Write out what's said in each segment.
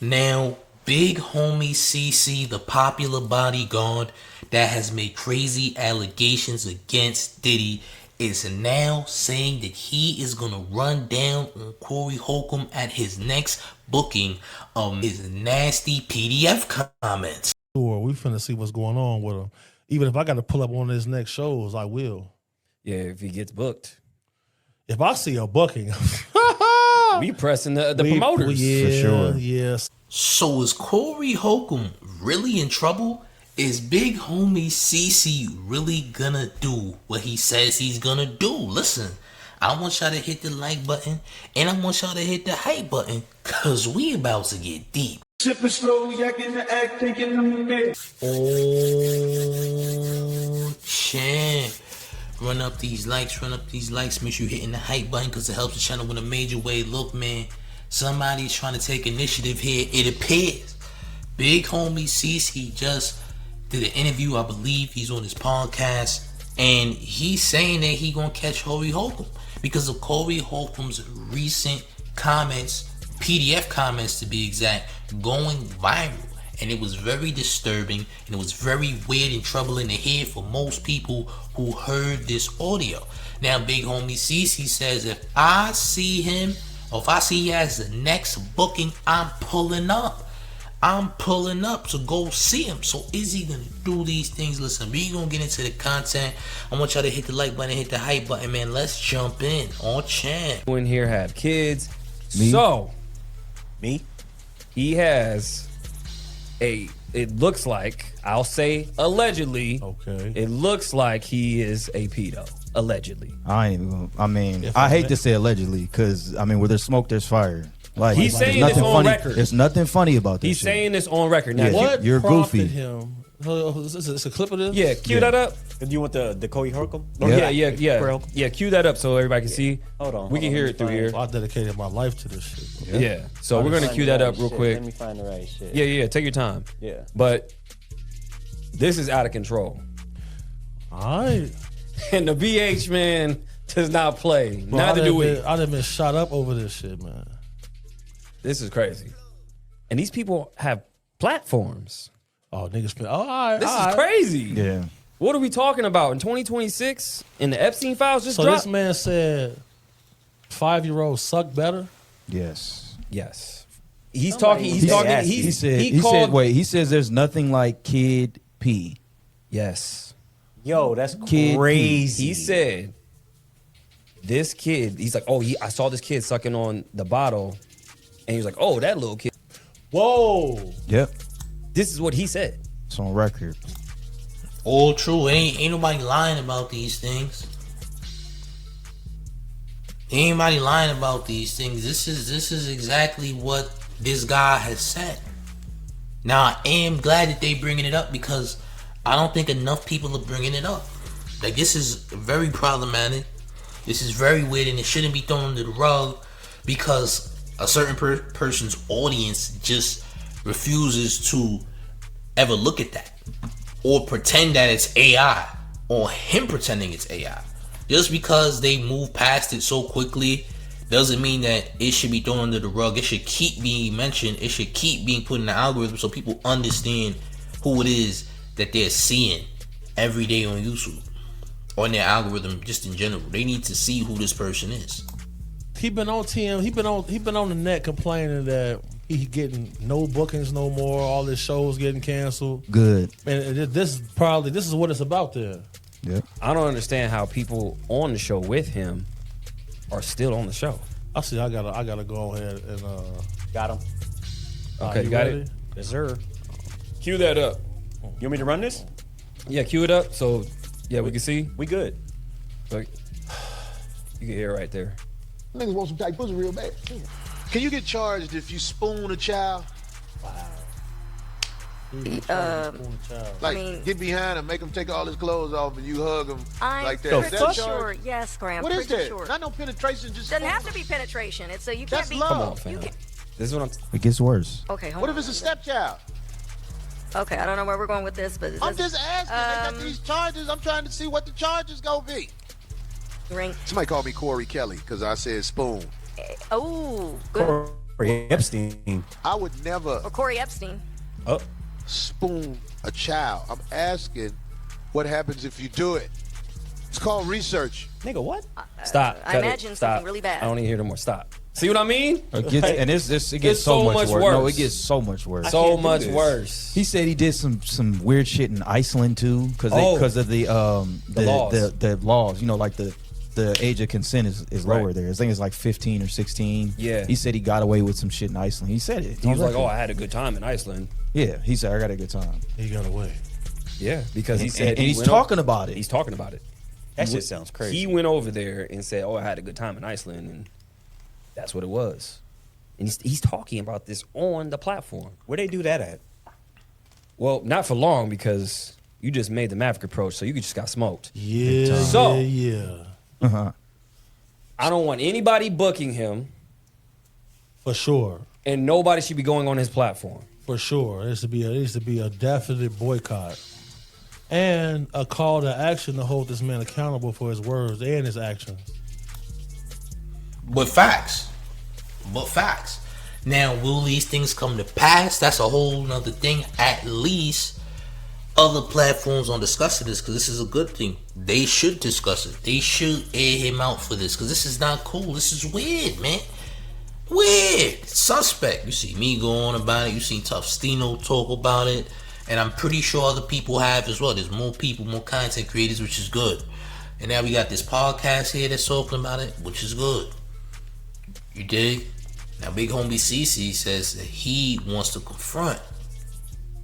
Now, big homie CC, the popular bodyguard that has made crazy allegations against Diddy, is now saying that he is gonna run down on Corey Holcomb at his next booking of his nasty PDF comments. Sure, we finna see what's going on with him. Even if I got to pull up one of his next shows, I will. Yeah, if he gets booked. If I see a booking, we pressing the promoters. Yeah, for sure. Yes. So is Corey Holcomb really in trouble? Is big homie CC really gonna do what he says he's gonna do? Listen, I want y'all to hit the like button and I want y'all to hit the hype button, cause we about to get deep. Sipping slow, yakking the act, taking them in. Oh, champ. Run up these likes, make sure you're hitting the hype button because it helps the channel in a major way. Look, man, somebody's trying to take initiative here. It appears big homie CC just did an interview. I believe he's on his podcast, and he's saying that he gonna catch Corey Holcomb because of Corey Holcomb's recent comments, PDF comments to be exact, going viral. And it was very disturbing, and it was very weird and troubling to hear for most people who heard this audio. Now, big homie CC says, if I see him, or if I see he has the next booking, I'm pulling up. I'm pulling up to go see him. So is he gonna do these things? Listen, we gonna get into the content. I want y'all to hit the like button, hit the hype button, man. Let's jump in on champ. Who in here have kids? Me? So Me? he has it looks like, I'll say allegedly. Okay. It looks like he is a pedo. Allegedly. I ain't even gonna, I mean, I hate to say allegedly, because I mean, where there's smoke, there's fire. Like, He's saying there's this nothing on funny. record. There's nothing funny about this. He's shit. saying this on record. Now, Yeah. What You're prompted goofy. him? Is a clip of this? yeah, cue that up. Do you want the Corey Holcomb? Yeah. Yeah, cue that up so everybody can see. Hold on. We can hear it through here. I dedicated my life to this shit, bro. Yeah. So we're gonna cue that up real quick. Let me find the right shit. Yeah, take your time. Yeah. But this is out of control. All right. And the BH man does not play. Bro, Neither do we. I done been shot up over this shit, man. This is crazy. And these people have platforms. Oh, niggas been. Oh, all right. This all is right. crazy. Yeah. What are we talking about in 2026? And the Epstein files just So dropped? this man said 5-year-olds suck better? Yes. Yes. He's Somebody- talking. He He says there's nothing like kid pee. Yes. Yo, that's Kid crazy. He said this kid. He's like, oh, I saw this kid sucking on the bottle, and he was like, oh, that little kid. Whoa. Yep. This is what he said. It's on record. All true. Ain't nobody lying about these things. Ain't nobody lying about these things. This is exactly what this guy has said. Now, I am glad that they bringing it up because I don't think enough people are bringing it up. Like, this is very problematic. This is very weird, and it shouldn't be thrown under the rug because a certain person's audience just refuses to ever look at that or pretend that it's AI or him pretending it's AI. Just because they move past it so quickly doesn't mean that it should be thrown under the rug. It should keep being mentioned. It should keep being put in the algorithm so people understand who it is that they're seeing every day on YouTube or in their algorithm just in general. They need to see who this person is. He been on TM. He been on the net complaining that he getting no bookings no more. All his shows getting canceled. Good. And this is what it's about there. Yep. I don't understand how people on the show with him are still on the show. I see. I gotta go ahead and Got him. Okay, you got ready? it. Yes, sir. Cue that up. You want me to run this? Yeah, cue it up so we can see. We good. So, you can hear it right there. Niggas want some tight pussy real bad. Can you get charged if you spoon a child? Like, get behind him, make him take all his clothes off, and you hug him like that. I'm Is pretty that sure. charged? Yes, Graham. What is pretty that? sure. Not no penetration, just Doesn't have to be penetration. It's you That's can't be. love. Come on, fam. You can't, This is what I'm. It gets worse. okay, hold What on. if it's a stepchild? Okay, I don't know where we're going with this, but I'm just asking. They got these charges. I'm trying to see what the charges gonna be. ring. Somebody called me Corey Kelly because I said spoon. Oh, good. Corey Epstein. I would never Or Corey Epstein. Oh, spoon a child. I'm asking what happens if you do it. It's called research. nigga, what? Stop. I cut it, imagine stop. something really bad. I don't even hear no more. Stop. See what I mean? It gets so much worse. No, it gets so much worse. So can't do much this. worse. He said he did some weird shit in Iceland too, because of the laws. the laws. You know, like the age of consent is lower there. I think it's like 15 or 16. Yeah. He said he got away with some shit in Iceland. He said it. He was like, "Oh, I had a good time in Iceland." Yeah, he said I got a good time. He got away. Yeah, because he said and he's talking about it. He's talking about it. That shit sounds crazy. He went over there and said, "Oh, I had a good time in Iceland," and that's what it was. And he's talking about this on the platform. Where they do that at? Well, not for long because you just made the Maverick approach, so you just got smoked. Yeah. So- yeah. I don't want anybody booking him, For sure. and nobody should be going on his platform. For sure. There needs to be a definite boycott. And a call to action to hold this man accountable for his words and his actions. But facts. Now, will these things come to pass? That's a whole nother thing. At least other platforms are discussing this, because this is a good thing. They should discuss it. They should air him out for this, because this is not cool. This is weird, man. Weird. Suspect. You see me go on about it. You seen Tough Stino talk about it. And I'm pretty sure other people have as well. There's more people, more content creators, which is good. And now we got this podcast here that's talking about it, which is good. You dig? Now, Big Homie CC says that he wants to confront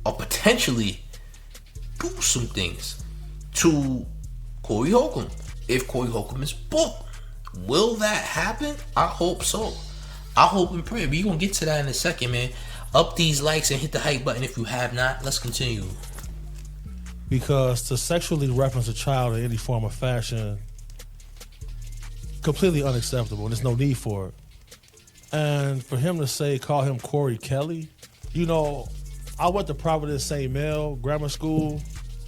or potentially do some things to Corey Holcomb if Corey Holcomb is booked. Will that happen? I hope so. I hope and pray. We're going to get to that in a second, man. Up these likes and hit the hype button if you have not. Let's continue. Because to sexually reference a child in any form or fashion, completely unacceptable. There's no need for it. And for him to call him Corey Kelly, you know, I went to Providence St. Mel Grammar School,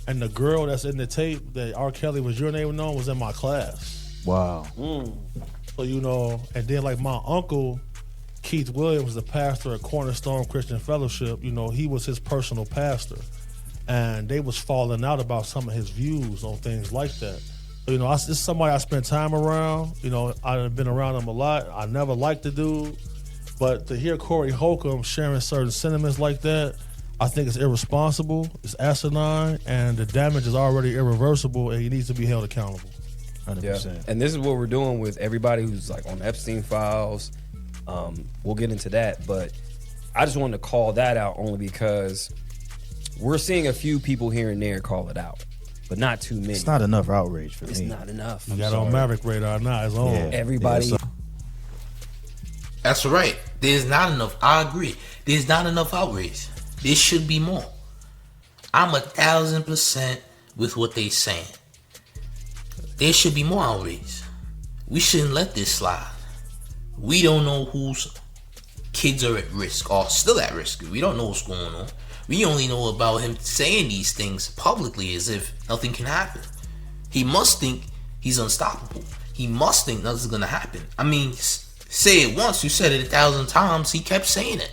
and the girl that's in the tape that R. Kelly was urinating on was in my class. Wow. So, you know, and then like my uncle, Keith Williams, the pastor at Cornerstone Christian Fellowship, you know, he was his personal pastor. And they was falling out about some of his views on things like that. So, you know, this is somebody I spent time around. You know, I've been around him a lot. I never liked the dude. But to hear Corey Holcomb sharing certain sentiments like that, I think it's irresponsible, it's asinine, and the damage is already irreversible, and he needs to be held accountable. 100%. Yeah. And this is what we're doing with everybody who's like on Epstein files. We'll get into that, but I just wanted to call that out only because we're seeing a few people here and there call it out, but not too many. It's not enough outrage for It's me. not enough. You got on Maverick radar now, it's on. Yeah. Everybody. Yeah, That's right. There's not enough. I agree. There's not enough outrage. There should be more. I'm 1,000% with what they saying. There should be more outrage. We shouldn't let this slide. We don't know whose kids are at risk or still at risk. We don't know what's going on. We only know about him saying these things publicly as if nothing can happen. He must think he's unstoppable. He must think nothing's gonna happen. I mean, say it once, you said it 1,000 times, he kept saying it.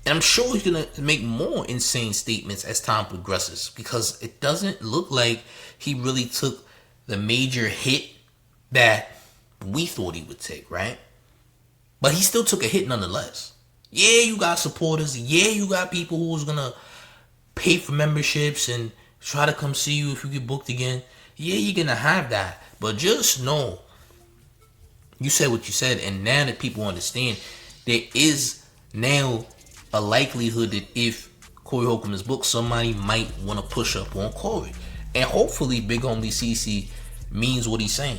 And I'm sure he's gonna make more insane statements as time progresses, because it doesn't look like he really took the major hit that we thought he would take, right? But he still took a hit nonetheless. Yeah, you got supporters. Yeah, you got people who's gonna pay for memberships and try to come see you if you get booked again. Yeah, you're gonna have that. But just know, you said what you said, and now that people understand, there is now a likelihood that if Corey Holcomb is booked, somebody might want to push up on Corey. And hopefully Big Homie CC means what he's saying.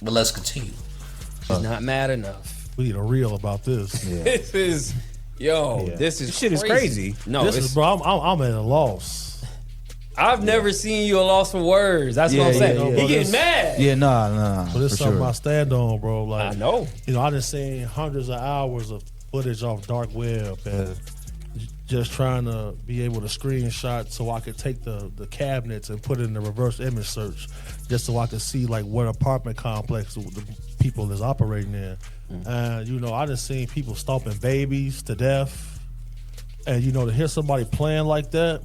But let's continue. He's not mad enough. We need a reel about this. Yeah. This is, this shit is crazy. No, This is, bro, I'm at a loss. I've never seen you a loss for words. That's what I'm saying. yeah, He bro, getting mad. Yeah, nah. But it's for something sure. I stand on, bro. Like, I know. You know, I done seen hundreds of hours of footage off dark web and just trying to be able to screenshot so I could take the cabinets and put it in the reverse image search just so I could see like what apartment complex the people is operating in. And you know, I just seen people stomping babies to death, and you know, to hear somebody playing like that,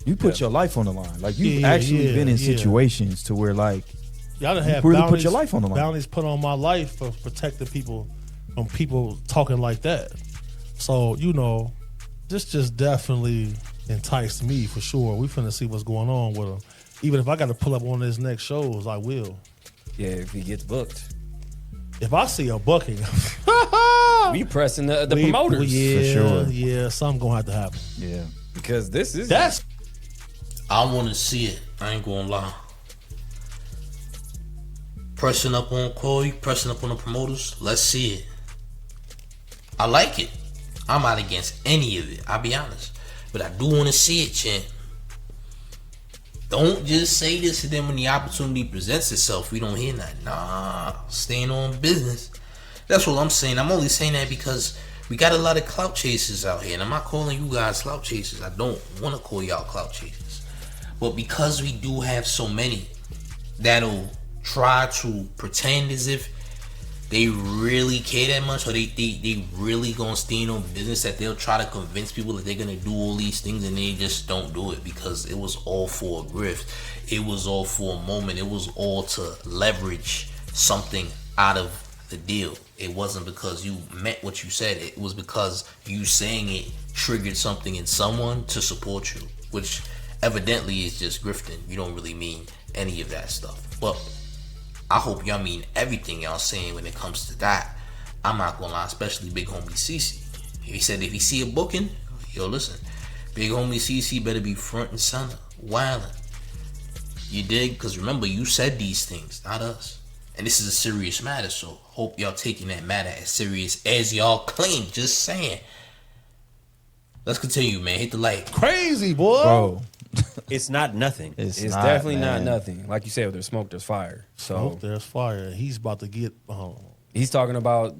You put your life on the line. Like you've actually been in situations to where like y'all done have really bounties, put your life on the line. Bounties put on my life for protecting people from people talking like that. So you know, this just definitely enticed me for sure. We finna see what's going on with him. Even if I got to pull up one of his next shows, I will. Yeah, if he gets booked. If I see a booking, We pressing the promoters. Yeah, for sure. Yeah, something gonna have to happen. Yeah. Because this is That's I want to see it. I ain't gonna lie. Pressing up on Corey, pressing up on the promoters. Let's see it. I like it. I'm not against any of it. I'll be honest, but I do want to see it, champ. Don't just say this, and then when the opportunity presents itself, we don't hear nothing. Nah, staying on business. That's what I'm saying. I'm only saying that because we got a lot of clout chasers out here, and I'm not calling you guys clout chasers. I don't want to call y'all clout chasers, but because we do have so many that'll try to pretend as if they really care that much, or they really gonna stay on business, that they'll try to convince people that they're gonna do all these things, and they just don't do it because it was all for a grift. It was all for a moment. It was all to leverage something out of the deal. It wasn't because you meant what you said. It was because you saying it triggered something in someone to support you, which evidently is just grifting. You don't really mean any of that stuff. But I hope y'all mean everything y'all saying when it comes to that. I'm not gonna lie, especially big homie CC. He said if he see a booking, yo listen, big homie CC better be front and center, wildin'. You dig? Because remember, you said these things, not us. And this is a serious matter, so hope y'all taking that matter as serious as y'all claim. Just saying. Let's continue, man. Hit the like. crazy, boy. Bro. It's not nothing. it's not, definitely man. not nothing. Like you said, if there's smoke, there's fire. So Oh, there's fire. He's about to get. he's talking about,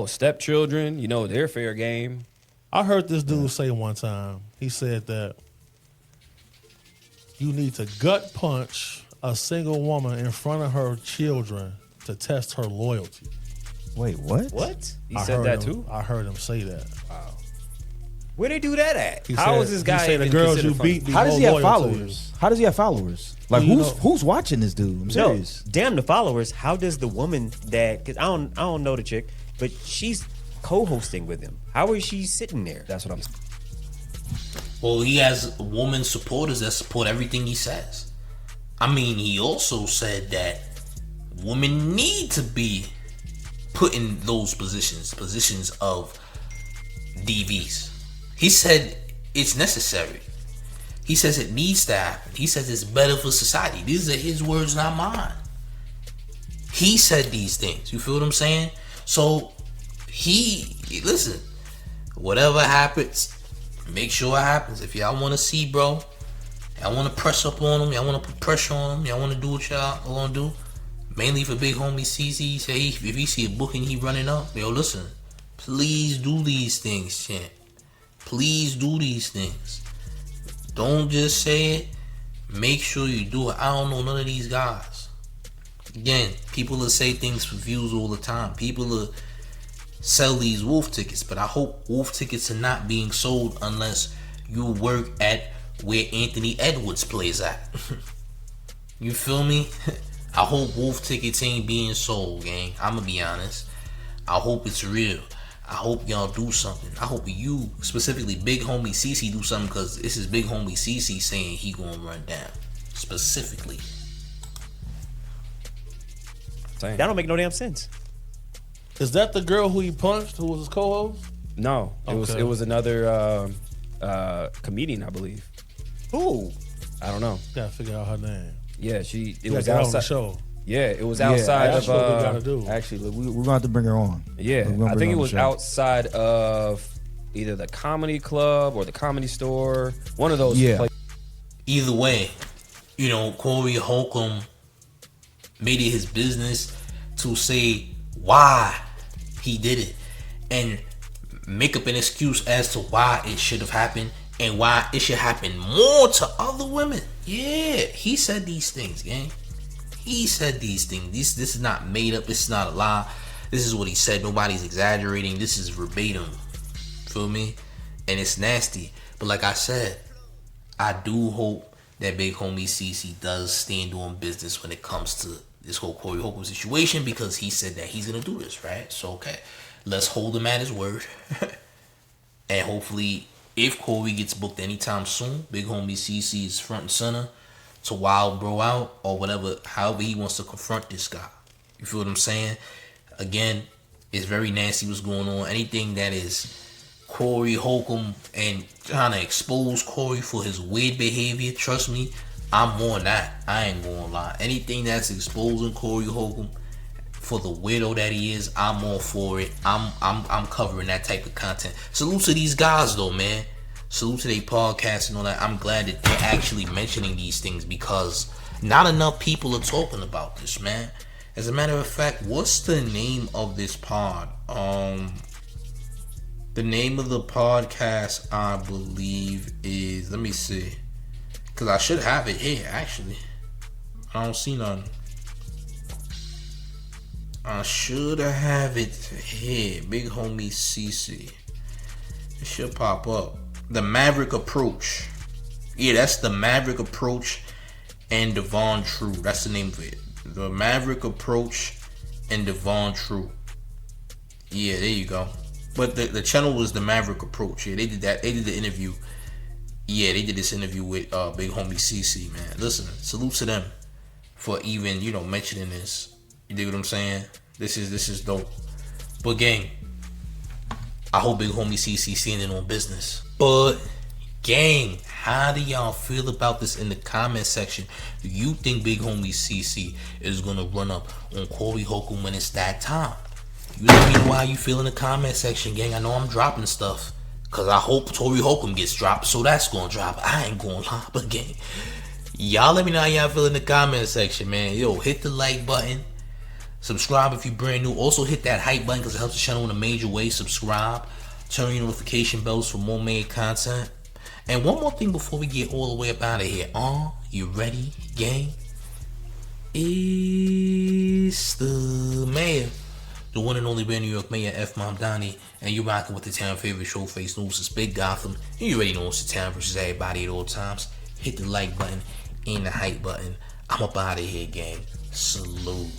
stepchildren, they're fair game. I heard this dude say one time. He said that you need to gut punch a single woman in front of her children to test her loyalty. Wait, what? What? He I said heard that him- too? I heard him say that. Where they do that at? He How said, is this guy He said the even girls you considered beat. funny? be How does more he have loyal to followers? How does he have followers? Like Well, who's watching this dude? I'm No, serious. damn the followers. How does the woman that? Because I don't know the chick, but she's co-hosting with him. How is she sitting there? That's what I'm saying. Well, he has woman supporters that support everything he says. I mean, he also said that women need to be put in those positions of DVs. He said it's necessary. He says it needs to happen. He says it's better for society. These are his words, not mine. He said these things. You feel what I'm saying? So listen, whatever happens, make sure it happens. If y'all want to see, bro, y'all want to press up on him, y'all want to put pressure on him, y'all want to do what y'all want to do, mainly for big homie CC, say if he see a booking, he running up, yo, listen, please do these things, champ. Please do these things. Don't just say it. Make sure you do it. I don't know none of these guys. Again, people will say things for views all the time. People will sell these wolf tickets, but I hope wolf tickets are not being sold unless you work at where Anthony Edwards plays at. You feel me? I hope wolf tickets ain't being sold, gang. I'ma be honest. I hope it's real. I hope y'all do something. I hope you, specifically big homie CC, do something, because this is big homie CC saying he gonna run down. Specifically. Same. That don't make no damn sense. Is that the girl who he punched, who was his co-host? No, Okay. it was another comedian, I believe. Who? I don't know. Gotta figure out her name. Yeah, it You was gotta get her on the outside. show. Yeah, it was Yeah, outside That's of. what we gotta do. Actually, we're gonna have to bring her on. Yeah, We're gonna I bring think her it on was the show. outside of either the comedy club or the comedy store. One of those. Yeah. places. Either way, Corey Holcomb made it his business to say why he did it and make up an excuse as to why it should have happened and why it should happen more to other women. Yeah, he said these things, gang. He said these things. This is not made up. This is not a lie. This is what he said. Nobody's exaggerating. This is verbatim. Feel me? And it's nasty. But like I said, I do hope that big homie CC does stand on business when it comes to this whole Corey Holcomb situation, because he said that he's gonna do this, right? So okay, let's hold him at his word. And hopefully, if Corey gets booked anytime soon, big homie CC is front and center to wild bro out or whatever, however he wants to confront this guy. You feel what I'm saying? Again, it's very nasty what's going on. Anything that is Corey Holcomb and trying to expose Corey for his weird behavior, trust me, I'm on that. I ain't gonna lie. Anything that's exposing Corey Holcomb for the weirdo that he is, I'm all for it. I'm covering that type of content. Salute to these guys though, man. Salute to their podcast and all that. I'm glad that they're actually mentioning these things, because not enough people are talking about this, man. As a matter of fact, what's the name of this pod? The name of the podcast, I believe, is, let me see, because I should have it here, actually. I don't see none. I should have it here. Big homie CC. It should pop up. The Maverick Approach. Yeah, that's the Maverick Approach and Devon True. That's the name of it. The Maverick Approach and Devon True. Yeah, there you go. But the channel was the Maverick Approach. Yeah, they did that. They did the interview. Yeah, they did this interview with big homie CC, man. Listen, salute to them for even, mentioning this. You dig what I'm saying? This is dope. But gang, I hope big homie CC standing on business. But gang, how do y'all feel about this in the comment section? Do you think big homie CC is gonna run up on Corey Holcomb when it's that time? You let me know how you feel in the comment section, gang. I know I'm dropping stuff, cause I hope Corey Holcomb gets dropped, so that's gonna drop. I ain't gonna lie, but gang, y'all let me know how y'all feel in the comment section, man. Yo, hit the like button. Subscribe if you're brand new. Also hit that hype button, because it helps the channel in a major way. Subscribe. Turn on your notification bells for more made content. And one more thing before we get all the way up out of here. You ready, gang? It's the mayor, the one and only brand New York Mayor, F. Mom Donnie, and you're rocking with the town favorite Showface News. It's Big Gotham. And you already know it's the town versus everybody at all times. Hit the like button and the hype button. I'm up out of here, gang. Salute.